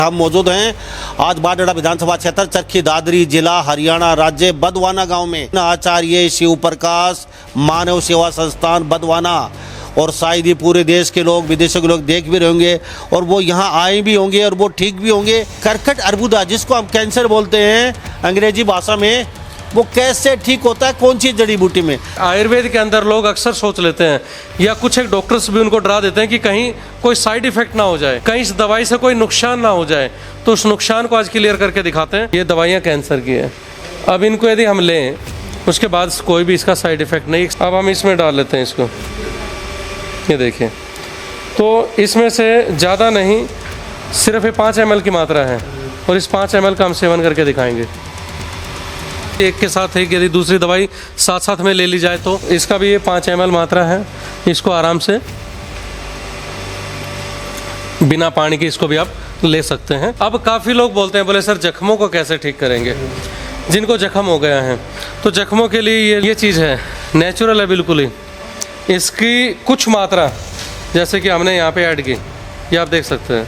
हम मौजूद हैं आज बाडड़ा विधानसभा क्षेत्र चरखी दादरी जिला हरियाणा राज्य बदवाना गांव में आचार्य शिव प्रकाश मानव सेवा संस्थान बदवाना और शायद ही पूरे देश के लोग विदेशों के लोग देख भी रहे होंगे और वो यहाँ आए भी होंगे और वो ठीक भी होंगे। कर्कट अर्बुदा जिसको हम कैंसर बोलते हैं अंग्रेजी भाषा में, वो कैसे ठीक होता है, कौन सी जड़ी बूटी में? आयुर्वेद के अंदर लोग अक्सर सोच लेते हैं या कुछ एक डॉक्टर्स भी उनको डरा देते हैं कि कहीं कोई साइड इफेक्ट ना हो जाए, कहीं इस दवाई से कोई नुकसान ना हो जाए। तो उस नुकसान को आज क्लियर करके दिखाते हैं। ये दवाइयाँ कैंसर की है। अब इनको यदि हम लें उसके बाद कोई भी इसका साइड इफेक्ट नहीं। अब हम इसमें डाल लेते हैं इसको, ये देखिए। तो इसमें से ज़्यादा नहीं, सिर्फ ये 5 ml की मात्रा है और इस 5 ml का हम सेवन करके दिखाएंगे। एक के साथ एक यदि दूसरी दवाई साथ साथ में ले ली जाए तो इसका भी ये 5 ml मात्रा है। इसको आराम से बिना पानी के इसको भी आप ले सकते हैं। अब काफ़ी लोग बोलते हैं, बोले सर जख्मों को कैसे ठीक करेंगे? जिनको जख्म हो गया है तो जख्मों के लिए ये चीज़ है, नेचुरल है बिल्कुल ही। इसकी कुछ मात्रा जैसे कि हमने यहाँ पे ऐड की, ये आप देख सकते हैं।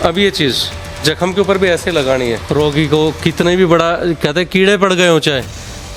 अब ये चीज़ जख्म के ऊपर भी ऐसे लगानी है। रोगी को कितने भी बड़ा कहते हैं कीड़े पड़ गए हो चाहे,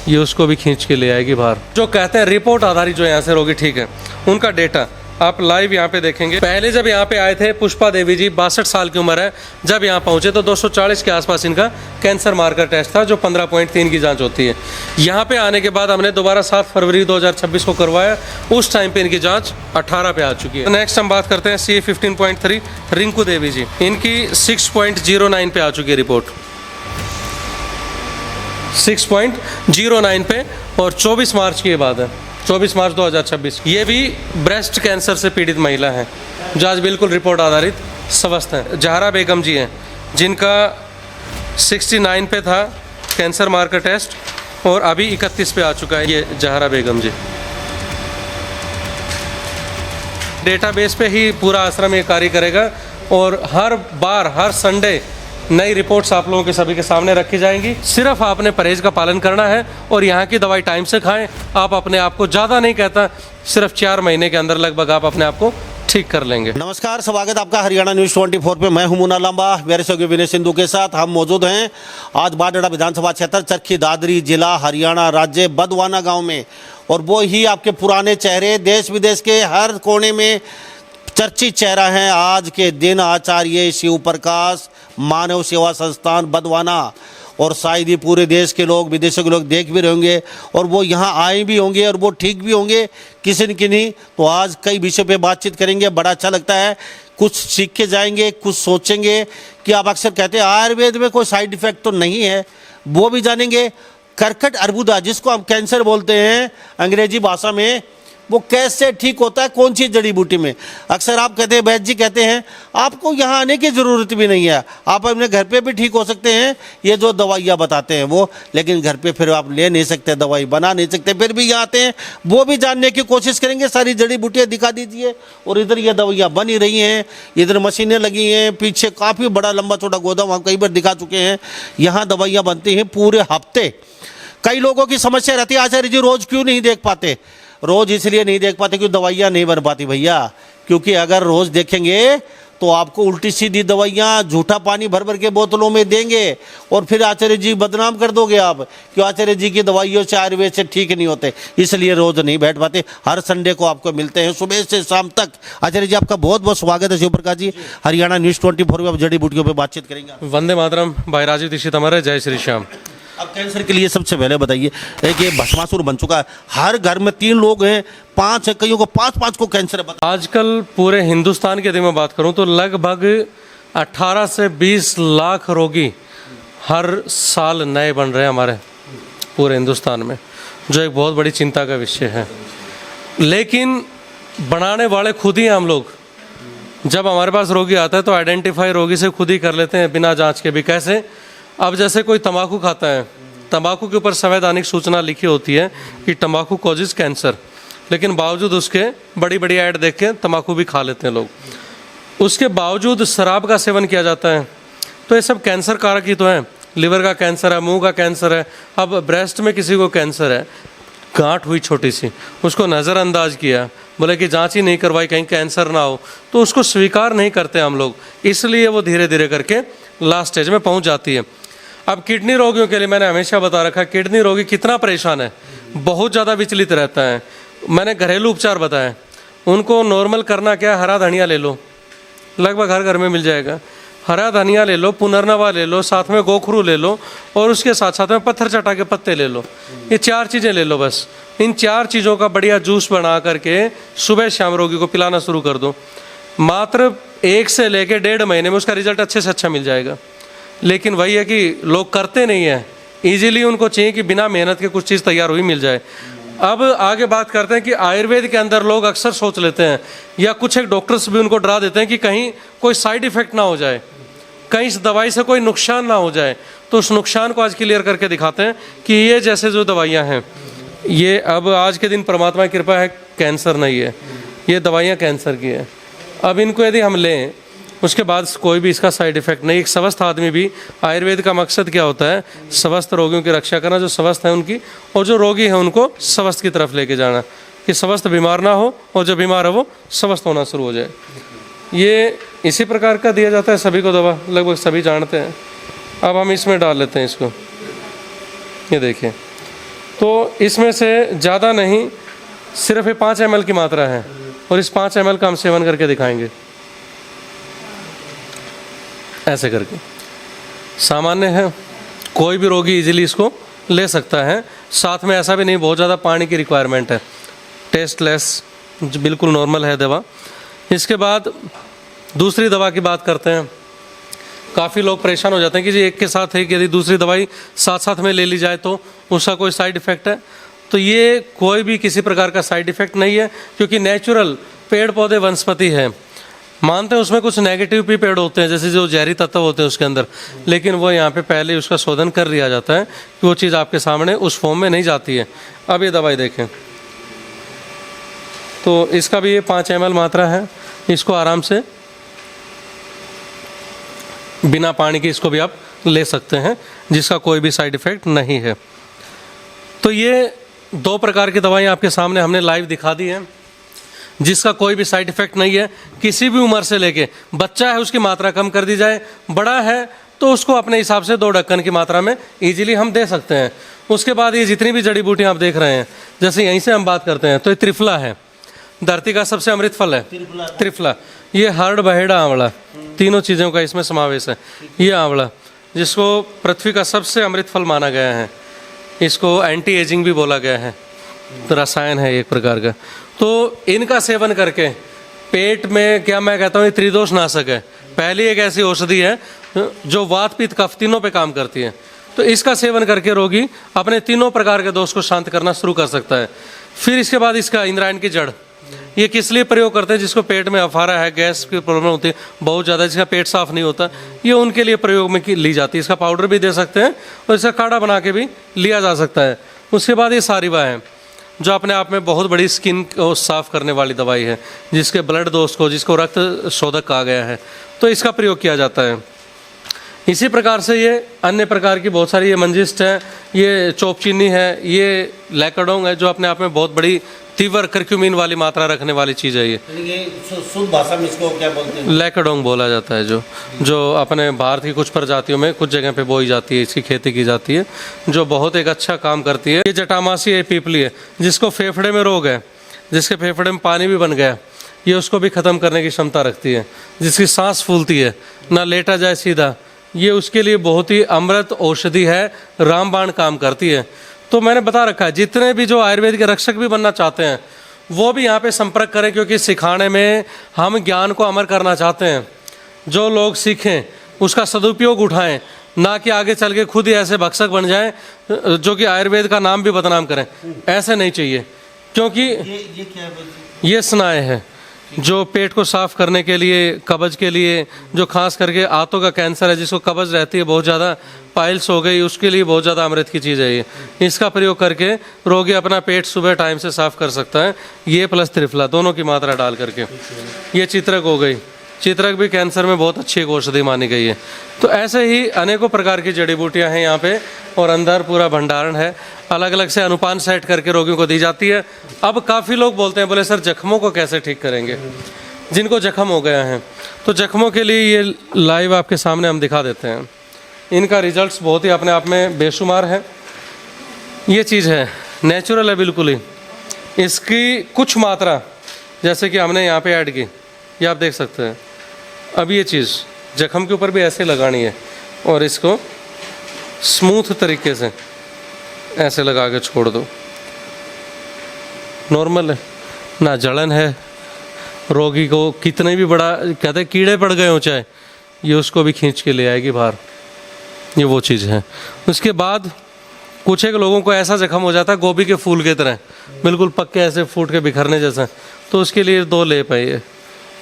ये उसको भी खींच के ले आएगी बाहर। जो कहते हैं रिपोर्ट आधारित जो यहाँ से रोगी ठीक है, उनका डेटा आप लाइव यहाँ पे देखेंगे। पहले जब यहाँ पे आए थे पुष्पा देवी जी, 62 साल की उम्र है, जब यहाँ पहुँचे तो 240 के आसपास इनका कैंसर मार्कर टेस्ट था जो 15.3 की जांच होती है। यहाँ पे आने के बाद हमने दोबारा 7 फरवरी 2026 को करवाया। उस टाइम पे इनकी जांच 18 पे आ चुकी है। नेक्स्ट हम बात करते हैं CA 15.3 रिंकू देवी जी, इनकी 6.09 पे आ चुकी है रिपोर्ट, 6.09 पे, और 24 मार्च की बात है, 24 मार्च 2026। ये भी ब्रेस्ट कैंसर से पीड़ित महिला है जो आज बिल्कुल रिपोर्ट आधारित स्वस्थ हैं। जहरा बेगम जी हैं जिनका 69 पे था कैंसर मार्कर टेस्ट और अभी 31 पे आ चुका है। ये जहरा बेगम जी, डेटाबेस पे ही पूरा आश्रम ये कार्य करेगा और हर बार हर संडे नई रिपोर्ट्स आप लोगों के सभी के सामने रखी जाएंगी। सिर्फ आपने परहेज का पालन करना है और यहाँ की दवाई टाइम से खाएं। आप अपने आप को, ज़्यादा नहीं कहता, सिर्फ 4 महीने के अंदर लगभग आप अपने आप को ठीक कर लेंगे। नमस्कार, स्वागत आपका हरियाणा न्यूज़ 24 पे। मैं हूं मुन्ना लांबा, मेरे सहयोगी विनय सिंधु के साथ हम मौजूद हैं आज बाडड़ा विधानसभा क्षेत्र चरखी दादरी जिला हरियाणा राज्य बदवाना गाँव में। और वो ही आपके पुराने चेहरे, देश विदेश के हर कोने में चर्चित चेहरा है आज के दिन, आचार्य शिव प्रकाश मानव सेवा संस्थान बदवाना और शायद ही पूरे देश के लोग विदेशों के लोग देख भी रहे होंगे और वो यहाँ आए भी होंगे और वो ठीक भी होंगे किसी न किसी। तो आज कई विषयों पे बातचीत करेंगे, बड़ा अच्छा लगता है, कुछ सीख के जाएंगे, कुछ सोचेंगे कि आप अक्सर कहते हैं आयुर्वेद में कोई साइड इफेक्ट तो नहीं है, वो भी जानेंगे। कर्कट अर्बुदा जिसको हम कैंसर बोलते हैं अंग्रेजी भाषा में, वो कैसे ठीक होता है, कौन सी जड़ी बूटी में? अक्सर आप कहते हैं, वैद्य जी कहते हैं आपको यहाँ आने की ज़रूरत भी नहीं है, आप अपने घर पे भी ठीक हो सकते हैं, ये जो दवाइयाँ बताते हैं वो। लेकिन घर पे फिर आप ले नहीं सकते, दवाई बना नहीं सकते, फिर भी यहाँ आते हैं, वो भी जानने की कोशिश करेंगे। सारी जड़ी बूटियाँ दिखा दीजिए। और इधर ये दवाइयाँ बनी रही हैं, इधर मशीनें लगी हैं, पीछे काफ़ी बड़ा लंबा छोटा गोदाम हम कई बार दिखा चुके हैं। यहाँ दवाइयाँ बनती हैं पूरे हफ्ते। कई लोगों की समस्या रहती है, आचार्य जी रोज़ क्यों नहीं देख पाते? रोज़ इसलिए नहीं देख पाते क्योंकि दवाइयाँ नहीं बन पाती भैया। क्योंकि अगर रोज़ देखेंगे तो आपको उल्टी सीधी दवाइयाँ झूठा पानी भर भर के बोतलों में देंगे और फिर आचार्य जी बदनाम कर दोगे आप कि आचार्य जी की दवाइयों से आयुर्वेद से ठीक नहीं होते, इसलिए रोज़ नहीं बैठ पाते। हर संडे को आपको मिलते हैं सुबह से शाम तक। आचार्य जी आपका बहुत बहुत स्वागत है। शिव प्रकाश जी, हरियाणा न्यूज़ 24 में आप जड़ी बूटियों पर बातचीत करेंगे। वंदे मातरम, भाई राजीव दीक्षित हमारे, जय श्री श्याम। अब कैंसर के लिए सबसे पहले बताइए, एक ये भस्मासुर बन चुका है, हर घर में 3 लोग हैं, 5 है, कईयों को 5 को कैंसर है। आजकल पूरे हिंदुस्तान की यदि मैं बात करूं तो लगभग 18 से 20 लाख रोगी हर साल नए बन रहे हैं हमारे पूरे हिंदुस्तान में, जो एक बहुत बड़ी चिंता का विषय है। लेकिन बनाने वाले खुद ही हैं हम लोग। जब हमारे पास रोगी आता है तो आइडेंटिफाई रोगी से खुद ही कर लेते हैं बिना जांच के भी। कैसे? अब जैसे कोई तंबाकू खाता है, तंबाकू के ऊपर संवैधानिक सूचना लिखी होती है कि तंबाकू कॉजेज कैंसर, लेकिन बावजूद उसके बड़ी बड़ी ऐड देख के तंबाकू भी खा लेते हैं लोग। उसके बावजूद शराब का सेवन किया जाता है। तो ये सब कैंसर कारक ही तो है। लिवर का कैंसर है, मुंह का कैंसर है, अब ब्रेस्ट में किसी को कैंसर है, गांठ हुई छोटी सी, उसको नज़रअंदाज किया, बोले कि जांच ही नहीं करवाई कहीं कैंसर ना हो, तो उसको स्वीकार नहीं करते हम लोग, इसलिए वो धीरे धीरे करके लास्ट स्टेज में पहुंच जाती है। अब किडनी रोगियों के लिए मैंने हमेशा बता रखा है, किडनी रोगी कितना परेशान है, बहुत ज़्यादा विचलित रहता है। मैंने घरेलू उपचार बताया, उनको नॉर्मल करना क्या, हरा धनिया ले लो, लगभग हर घर में मिल जाएगा। हरा धनिया ले लो, पुनर्नवा ले लो, साथ में गोखरू ले लो, और उसके साथ साथ में पत्थर चटा के पत्ते ले लो। ये 4 चीज़ें ले लो बस। इन 4 चीज़ों का बढ़िया जूस बना करके सुबह शाम रोगी को पिलाना शुरू कर दो। मात्र 1 से लेकर 1.5 महीने में उसका रिजल्ट अच्छे से अच्छा मिल जाएगा। लेकिन वही है कि लोग करते नहीं हैं, ईजिली उनको चाहिए कि बिना मेहनत के कुछ चीज़ तैयार हुई मिल जाए। अब आगे बात करते हैं कि आयुर्वेद के अंदर लोग अक्सर सोच लेते हैं, या कुछ एक डॉक्टर्स भी उनको डरा देते हैं कि कहीं कोई साइड इफ़ेक्ट ना हो जाए, कहीं इस दवाई से कोई नुकसान ना हो जाए। तो उस नुकसान को आज क्लियर करके दिखाते हैं कि ये जैसे जो दवाइयाँ हैं, ये अब आज के दिन परमात्मा की कृपा है कैंसर नहीं है, ये दवाइयाँ कैंसर की है। अब इनको यदि हम लें, उसके बाद कोई भी इसका साइड इफ़ेक्ट नहीं। एक स्वस्थ आदमी भी, आयुर्वेद का मकसद क्या होता है, स्वस्थ रोगियों की रक्षा करना, जो स्वस्थ है उनकी, और जो रोगी है उनको स्वस्थ की तरफ लेके जाना, कि स्वस्थ बीमार ना हो और जो बीमार है वो स्वस्थ होना शुरू हो जाए। ये इसी प्रकार का दिया जाता है सभी को दवा, लगभग सभी जानते हैं। अब हम इसमें डाल लेते हैं इसको, ये देखिए। तो इसमें से ज़्यादा नहीं, सिर्फ ये 5 ml की मात्रा है, और इस 5 ml का हम सेवन करके दिखाएंगे, ऐसे करके। सामान्य है, कोई भी रोगी इजीली इसको ले सकता है। साथ में ऐसा भी नहीं बहुत ज़्यादा पानी की रिक्वायरमेंट है, टेस्टलेस, बिल्कुल नॉर्मल है दवा। इसके बाद दूसरी दवा की बात करते हैं। काफ़ी लोग परेशान हो जाते हैं कि जी एक के साथ है कि यदि दूसरी दवाई साथ साथ में ले ली जाए तो उसका कोई साइड इफ़ेक्ट है। तो ये कोई भी किसी प्रकार का साइड इफ़ेक्ट नहीं है, क्योंकि नेचुरल पेड़ पौधे वनस्पति है। मानते हैं उसमें कुछ नेगेटिव भी पेड़ होते हैं, जैसे जो जहरी तत्व होते हैं उसके अंदर, लेकिन वो यहाँ पे पहले उसका शोधन कर लिया जाता है कि वो चीज़ आपके सामने उस फॉर्म में नहीं जाती है। अब ये दवाई देखें, तो इसका भी ये 5 ml मात्रा है। इसको आराम से बिना पानी के इसको भी आप ले सकते हैं, जिसका कोई भी साइड इफ़ेक्ट नहीं है। तो ये 2 प्रकार की दवाएं आपके सामने हमने लाइव दिखा दी हैं, जिसका कोई भी साइड इफ़ेक्ट नहीं है। किसी भी उम्र से लेके, बच्चा है उसकी मात्रा कम कर दी जाए, बड़ा है तो उसको अपने हिसाब से 2 ढक्कन की मात्रा में ईजिली हम दे सकते हैं। उसके बाद ये जितनी भी जड़ी बूटियाँ आप देख रहे हैं, जैसे यहीं से हम बात करते हैं, तो ये त्रिफला है, धरती का सबसे अमृत फल है त्रिफला। ये हर्ड बहेड़ा आंवला, तीनों चीज़ों का इसमें समावेश है। ये आंवला, जिसको पृथ्वी का सबसे अमृत फल माना गया है, इसको एंटी एजिंग भी बोला गया है, तो रसायन है एक प्रकार का। तो इनका सेवन करके पेट में, क्या मैं कहता हूँ, ये त्रिदोष नाशक है। पहली एक ऐसी औषधि है जो वात पित्त कफ तीनों पे काम करती है। तो इसका सेवन करके रोगी अपने तीनों प्रकार के दोष को शांत करना शुरू कर सकता है। फिर इसके बाद इसका इंद्रायण की जड़, ये किस लिए प्रयोग करते हैं, जिसको पेट में अफारा है, गैस की प्रॉब्लम होती है बहुत ज़्यादा, जिसका पेट साफ नहीं होता, ये उनके लिए प्रयोग में ली जाती है। इसका पाउडर भी दे सकते हैं और इसका काढ़ा बना के भी लिया जा सकता है। उसके बाद ये सारिवा है, जो अपने आप में बहुत बड़ी स्किन को साफ करने वाली दवाई है, जिसके ब्लड दोष को, जिसको रक्त शोधक कहा गया है, तो इसका प्रयोग किया जाता है। इसी प्रकार से ये अन्य प्रकार की बहुत सारी, ये मंजिस्ट है, ये चोपचीनी है, ये लैकाडोंग है, जो अपने आप में बहुत बड़ी तीव्र करक्यूमिन वाली मात्रा रखने वाली चीज़ है। ये शुद्ध भाषा में इसको क्या बोलते हैं? लैकाडोंग बोला जाता है, जो अपने भारत की कुछ प्रजातियों में कुछ जगह पे बोई जाती है, इसकी खेती की जाती है, जो बहुत एक अच्छा काम करती है। ये जटामासी है, पीपली है, जिसको फेफड़े में रोग है, जिसके फेफड़े में पानी भी बन गया, ये उसको भी ख़त्म करने की क्षमता रखती है। जिसकी सांस फूलती है, ना लेटा जाए सीधा, ये उसके लिए बहुत ही अमृत औषधि है, रामबाण काम करती है। तो मैंने बता रखा है, जितने भी जो आयुर्वेद के रक्षक भी बनना चाहते हैं वो भी यहाँ पे संपर्क करें, क्योंकि सिखाने में हम ज्ञान को अमर करना चाहते हैं। जो लोग सीखें उसका सदुपयोग उठाएं, ना कि आगे चल के खुद ही ऐसे भक्षक बन जाएं जो कि आयुर्वेद का नाम भी बदनाम करें। ऐसे नहीं चाहिए, क्योंकि ये क्या है? ये स्नायु है जो पेट को साफ करने के लिए, कब्ज के लिए, जो खास करके आंतों का कैंसर है, जिसको कब्ज रहती है बहुत ज़्यादा, पाइल्स हो गई, उसके लिए बहुत ज़्यादा अमृत की चीज़ है ये। इसका प्रयोग करके रोगी अपना पेट सुबह टाइम से साफ कर सकता है। ये प्लस त्रिफला दोनों की मात्रा डाल करके। ये चित्रक हो गई, चित्रक भी कैंसर में बहुत अच्छी एक औषधि मानी गई है। तो ऐसे ही अनेकों प्रकार की जड़ी बूटियाँ हैं यहाँ पे, और अंदर पूरा भंडारण है। अलग अलग से अनुपान सेट करके रोगियों को दी जाती है। अब काफ़ी लोग बोलते हैं, बोले सर जख्मों को कैसे ठीक करेंगे, जिनको जख्म हो गया है। तो जख्मों के लिए ये लाइव आपके सामने हम दिखा देते हैं। इनका रिजल्ट्स बहुत ही अपने आप में बेशुमार है। ये चीज़ है, नेचुरल है बिल्कुल ही। इसकी कुछ मात्रा जैसे कि हमने यहाँ पे ऐड की, ये आप देख सकते हैं। अब ये चीज़ जख्म के ऊपर भी ऐसे लगानी है और इसको स्मूथ तरीके से ऐसे लगा के छोड़ दो। नॉर्मल है, ना जलन है। रोगी को कितने भी बड़ा कहते हैं कीड़े पड़ गए हो चाहे, ये उसको भी खींच के ले आएगी बाहर। ये वो चीज़ है। उसके बाद कुछ एक लोगों को ऐसा जख्म हो जाता है गोभी के फूल की तरह, बिल्कुल पक्के ऐसे फूट के बिखरने जैसा, तो उसके लिए 2 लेप है।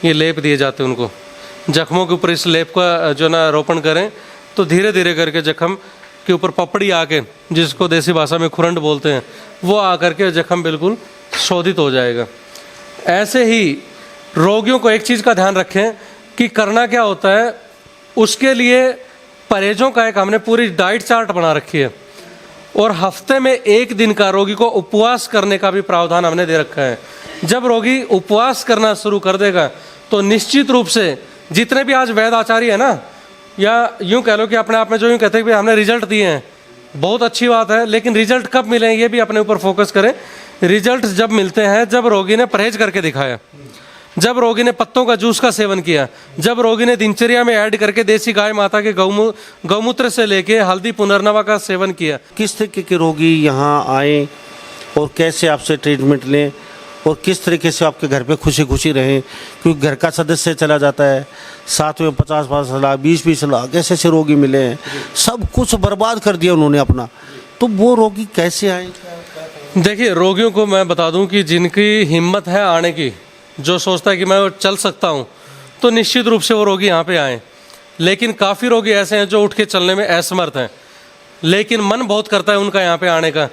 ये लेप दिए जाते हैं उनको। जख्मों के ऊपर इस लेप का जो ना रोपण करें तो धीरे धीरे करके जख्म के ऊपर पपड़ी आके, जिसको देसी भाषा में खुरंड बोलते हैं, वो आकर के जख्म बिल्कुल शोधित हो जाएगा। ऐसे ही रोगियों को एक चीज़ का ध्यान रखें कि करना क्या होता है, उसके लिए परहेजों का एक हमने पूरी डाइट चार्ट बना रखी है और हफ्ते में 1 दिन का रोगी को उपवास करने का भी प्रावधान हमने दे रखा है। जब रोगी उपवास करना शुरू कर देगा तो निश्चित रूप से जितने भी आज वैद्य आचार्य है ना, या यूँ कह लो कि अपने आप में जो यूँ कहते हैं कि हमने रिजल्ट दिए हैं, बहुत अच्छी बात है, लेकिन रिजल्ट कब मिले ये भी अपने ऊपर फोकस करें। रिजल्ट जब मिलते हैं जब रोगी ने परहेज करके दिखाया, जब रोगी ने पत्तों का जूस का सेवन किया, जब रोगी ने दिनचर्या में ऐड करके देसी गाय माता के गौमूत्र से लेके हल्दी पुनर्नवा का सेवन किया। किस तरीके के रोगी यहाँ आए और कैसे आपसे ट्रीटमेंट लें और किस तरीके से आपके घर पे खुशी खुशी रहें, क्योंकि घर का सदस्य चला जाता है, साथ में 50 लाख 20 लाख ऐसे ऐसे रोगी मिले हैं, सब कुछ बर्बाद कर दिया उन्होंने अपना। तो वो रोगी कैसे आए? देखिए, रोगियों को मैं बता दूं कि जिनकी हिम्मत है आने की, जो सोचता है कि मैं चल सकता हूं, तो निश्चित रूप से वो रोगी यहाँ पे आएँ। लेकिन काफ़ी रोगी ऐसे हैं जो उठ के चलने में असमर्थ हैं, लेकिन मन बहुत करता है उनका यहाँ पे आने का।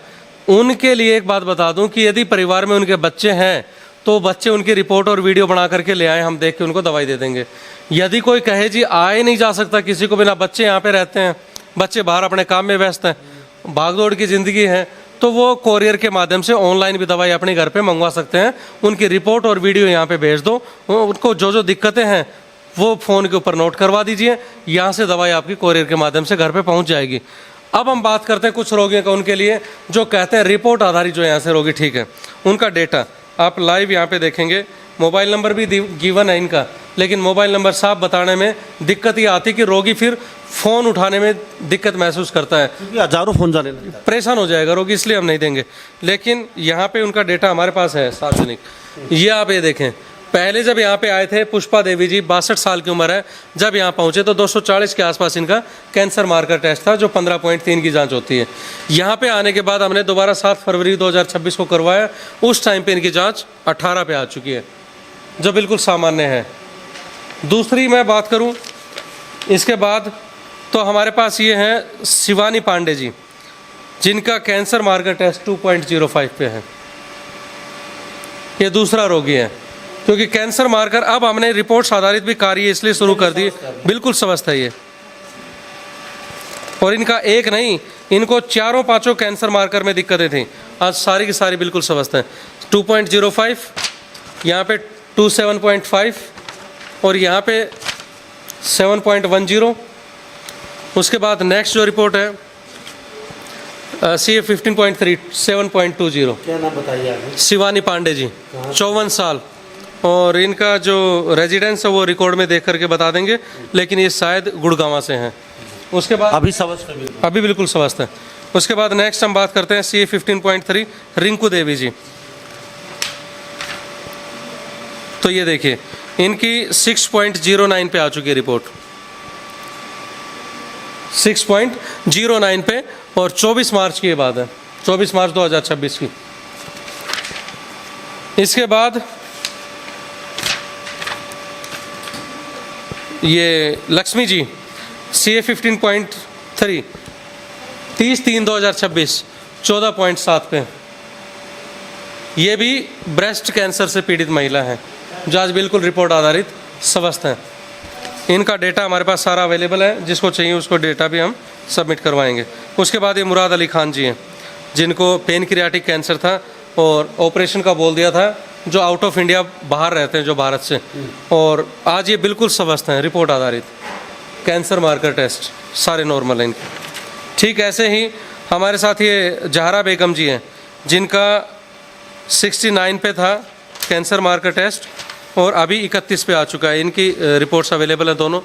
उनके लिए एक बात बता दूं कि यदि परिवार में उनके बच्चे हैं तो बच्चे उनकी रिपोर्ट और वीडियो बना करके ले आए, हम देख के उनको दवाई दे देंगे। यदि कोई कहे जी आए नहीं जा सकता किसी को बिना, बच्चे यहाँ पे रहते हैं, बच्चे बाहर अपने काम में व्यस्त हैं, भागदौड़ की ज़िंदगी है, तो वो कोरियर के माध्यम से ऑनलाइन भी दवाई अपने घर पे मंगवा सकते हैं। उनकी रिपोर्ट और वीडियो यहाँ पे भेज दो, उनको जो जो दिक्कतें हैं वो फ़ोन के ऊपर नोट करवा दीजिए, यहाँ से दवाई आपकी कोरियर के माध्यम से घर पे पहुँच जाएगी। अब हम बात करते हैं कुछ रोगियों का, उनके लिए जो कहते हैं रिपोर्ट आधारित जो यहाँ से रोगी ठीक है, उनका डेटा आप लाइव यहाँ पे देखेंगे। मोबाइल नंबर भी गिवन है इनका, लेकिन मोबाइल नंबर साफ बताने में दिक्कत ये आती कि रोगी फिर फ़ोन उठाने में दिक्कत महसूस करता है, क्योंकि हजारों फ़ोन जाने लगता है, परेशान हो जाएगा रोगी, इसलिए हम नहीं देंगे। लेकिन यहाँ पे उनका डेटा हमारे पास है सार्वजनिक। ये आप ये देखें, पहले जब यहाँ पे आए थे पुष्पा देवी जी, 62 साल की उम्र है, जब यहाँ पहुँचे तो 240 के आसपास इनका कैंसर मार्कर टेस्ट था, जो 15.3 की जांच होती है। यहाँ पे आने के बाद हमने दोबारा 7 फरवरी 2026 को करवाया, उस टाइम पे इनकी जांच 18 पे आ चुकी है, जो बिल्कुल सामान्य है। दूसरी मैं बात करूँ इसके बाद, तो हमारे पास ये हैं शिवानी पांडे जी, जिनका कैंसर मार्कर टेस्ट 2.05 पे है। ये दूसरा रोगी है, क्योंकि कैंसर मार्कर अब हमने रिपोर्ट्स आधारित भी कार्य इसलिए शुरू कर दी, बिल्कुल स्वस्थ है ये। और इनका एक नहीं, इनको 4-5 कैंसर मार्कर में दिक्कतें थी, आज सारी की सारी बिल्कुल स्वस्थ हैं। 2.05, यहाँ पे 27.5 और यहाँ पे 7.10। उसके बाद नेक्स्ट जो रिपोर्ट है CA 15.3 7.20। क्या नाम बताइए आगे? शिवानी पांडे जी, 54 साल, और इनका जो रेजिडेंस है वो रिकॉर्ड में देख करके बता देंगे, लेकिन ये शायद गुड़गांव से हैं। उसके बाद अभी स्वस्थ है, अभी बिल्कुल स्वस्थ है। उसके बाद नेक्स्ट हम बात करते हैं CA 15.3 रिंकू देवी जी। तो ये देखिए इनकी 6.09 पे आ चुकी है रिपोर्ट, 6.09 पे, और 24 मार्च की ये बात है, 24 मार्च 2026 की। इसके बाद ये लक्ष्मी जी, CA 15.3 30/3/2026 14.7 पे। ये भी ब्रेस्ट कैंसर से पीड़ित महिला है, जो आज बिल्कुल रिपोर्ट आधारित स्वस्थ हैं। इनका डेटा हमारे पास सारा अवेलेबल है, जिसको चाहिए उसको डेटा भी हम सबमिट करवाएंगे। उसके बाद ये मुराद अली खान जी हैं, जिनको पेनक्रियाटिक कैंसर था और ऑपरेशन का बोल दिया था, जो आउट ऑफ इंडिया बाहर रहते हैं, जो भारत से, और आज ये बिल्कुल स्वस्थ हैं, रिपोर्ट आधारित कैंसर मार्कर टेस्ट सारे नॉर्मल हैं इनके। ठीक ऐसे ही हमारे साथ ये जहरा बेगम जी हैं, जिनका 69 पे था कैंसर मार्कर टेस्ट और अभी 31 पे आ चुका है। इनकी रिपोर्ट्स अवेलेबल हैं दोनों,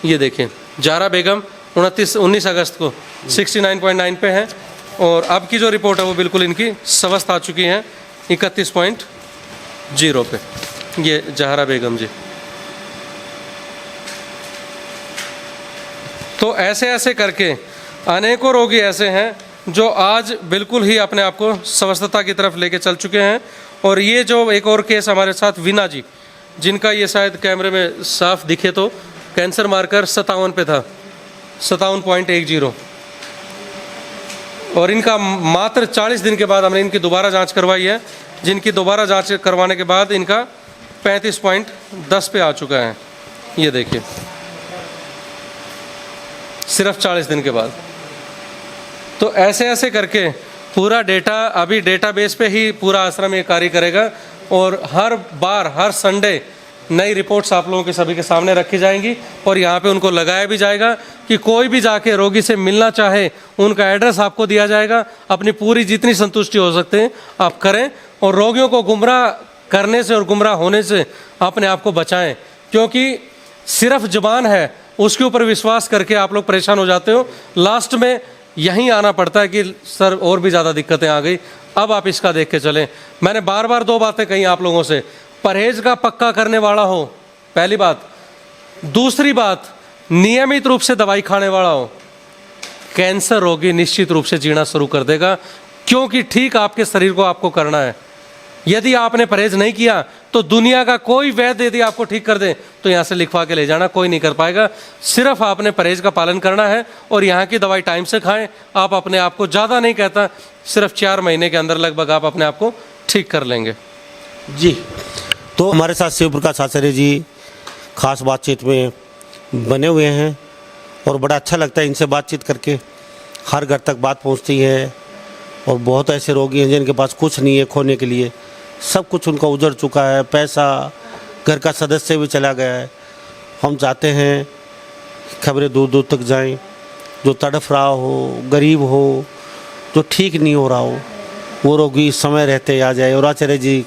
ये देखें। जहरा बेगम 19 अगस्त को 69.9 पे है और अब की जो रिपोर्ट है वो बिल्कुल इनकी स्वस्थ आ चुकी है 31.0 पे। ये जहरा बेगम जी। तो ऐसे ऐसे करके अनेकों रोगी ऐसे हैं जो आज बिल्कुल ही अपने आप को स्वस्थता की तरफ लेके चल चुके हैं। और ये जो एक और केस हमारे साथ वीना जी, जिनका ये शायद कैमरे में साफ दिखे तो कैंसर मार्कर 57 पे था, 57.10, और इनका मात्र 40 दिन के बाद हमने इनकी दोबारा जांच करवाई है, जिनकी दोबारा जांच करवाने के बाद इनका 35.10 पे आ चुका है। ये देखिए, सिर्फ 40 दिन के बाद। तो ऐसे ऐसे करके पूरा डेटा अभी डेटाबेस पे ही पूरा आश्रम ये कार्य करेगा और हर बार हर संडे नई रिपोर्ट्स आप लोगों के सभी के सामने रखी जाएंगी और यहाँ पे उनको लगाया भी जाएगा कि कोई भी जाके रोगी से मिलना चाहे, उनका एड्रेस आपको दिया जाएगा। अपनी पूरी जितनी संतुष्टि हो सकते हैं आप करें और रोगियों को गुमराह करने से और गुमराह होने से अपने आप को बचाएं, क्योंकि सिर्फ जुबान है, उसके ऊपर विश्वास करके आप लोग परेशान हो जाते हो। लास्ट में यहीं आना पड़ता है कि सर और भी ज़्यादा दिक्कतें आ गई, अब आप इसका देख के चलें। मैंने बार बार 2 बातें कही आप लोगों से, परहेज का पक्का करने वाला हो, पहली बात। दूसरी बात, नियमित रूप से दवाई खाने वाला हो। कैंसर रोगी निश्चित रूप से जीना शुरू कर देगा, क्योंकि ठीक आपके शरीर को आपको करना है। यदि आपने परहेज नहीं किया तो दुनिया का कोई वैद्य यदि आपको ठीक कर दे तो यहाँ से लिखवा के ले जाना, कोई नहीं कर पाएगा। सिर्फ आपने परहेज का पालन करना है और यहाँ की दवाई टाइम से खाएं। आप अपने आप को, ज़्यादा नहीं कहता, सिर्फ 4 महीने के अंदर लगभग आप अपने आप को ठीक कर लेंगे। जी, तो हमारे साथ शिव प्रकाश आचार्य जी खास बातचीत में बने हुए हैं और बड़ा अच्छा लगता है इनसे बातचीत करके। हर घर तक बात पहुंचती है और बहुत ऐसे रोगी हैं जिनके पास कुछ नहीं है खोने के लिए, सब कुछ उनका उजड़ चुका है, पैसा, घर का सदस्य भी चला गया है। हम चाहते हैं खबरें दूर दूर तक जाएं, जो तड़फ रहा हो, गरीब हो, जो ठीक नहीं हो रहा हो, वो रोगी समय रहते आ जाए। और आचार्य जी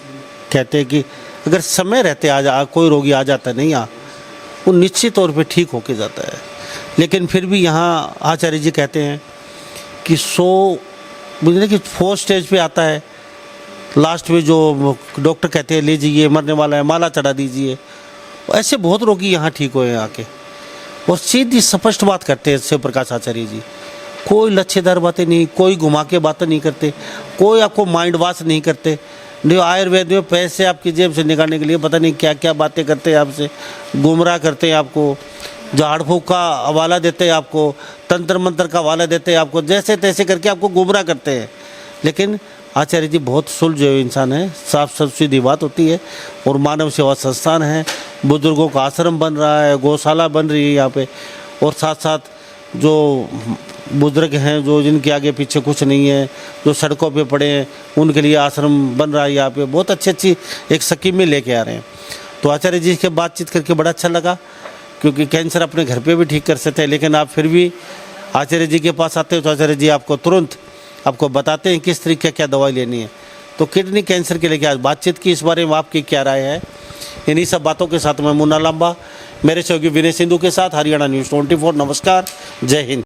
कहते हैं कि अगर समय रहते कोई रोगी आ जाता नहीं, वो निश्चित तौर पे ठीक होके जाता है। लेकिन फिर भी यहाँ आचार्य जी कहते हैं कि 4 स्टेज पे आता है, लास्ट में जो डॉक्टर कहते हैं लीजिए मरने वाला है, माला चढ़ा दीजिए। ऐसे बहुत रोगी यहाँ ठीक हुए हैं आके, और सीधी स्पष्ट बात करते हैं शिव प्रकाश आचार्य जी। कोई लच्छेदार बातें नहीं, कोई घुमा के बातें नहीं करते, कोई आपको माइंड वॉश नहीं करते। जो आयुर्वेद में पैसे आपकी जेब से निकालने के लिए पता नहीं क्या क्या बातें करते हैं, आपसे गुमराह करते हैं, आपको झाड़ फूक का हवाला देते हैं, आपको तंत्र मंत्र का हवाला देते हैं, आपको जैसे तैसे करके आपको गुमराह करते हैं। लेकिन आचार्य जी बहुत सुलझे हुए इंसान है, साफ साफ सीधी बात होती है। और मानव सेवा संस्थान है, बुजुर्गों का आश्रम बन रहा है, गौशाला बन रही है यहाँ पे, और साथ साथ जो बुजुर्ग हैं, जो जिनके आगे पीछे कुछ नहीं है, जो सड़कों पे पड़े हैं, उनके लिए आश्रम बन रहा है यहाँ पे। बहुत अच्छी एक स्कीमें लेके आ रहे हैं। तो आचार्य जी के बातचीत करके बड़ा अच्छा लगा, क्योंकि कैंसर अपने घर पे भी ठीक कर सकते हैं, लेकिन आप फिर भी आचार्य जी के पास आते हो तो आचार्य जी आपको तुरंत आपको बताते हैं किस तरीके क्या दवाई लेनी है। तो किडनी कैंसर के लेके आज बातचीत की, इस बारे में आपकी क्या राय है? इन्हीं सब बातों के साथ मैं मुन्ना लांबा, मेरे सहयोगी विनय सिंधु के साथ हरियाणा न्यूज़ 24। नमस्कार, जय हिंद।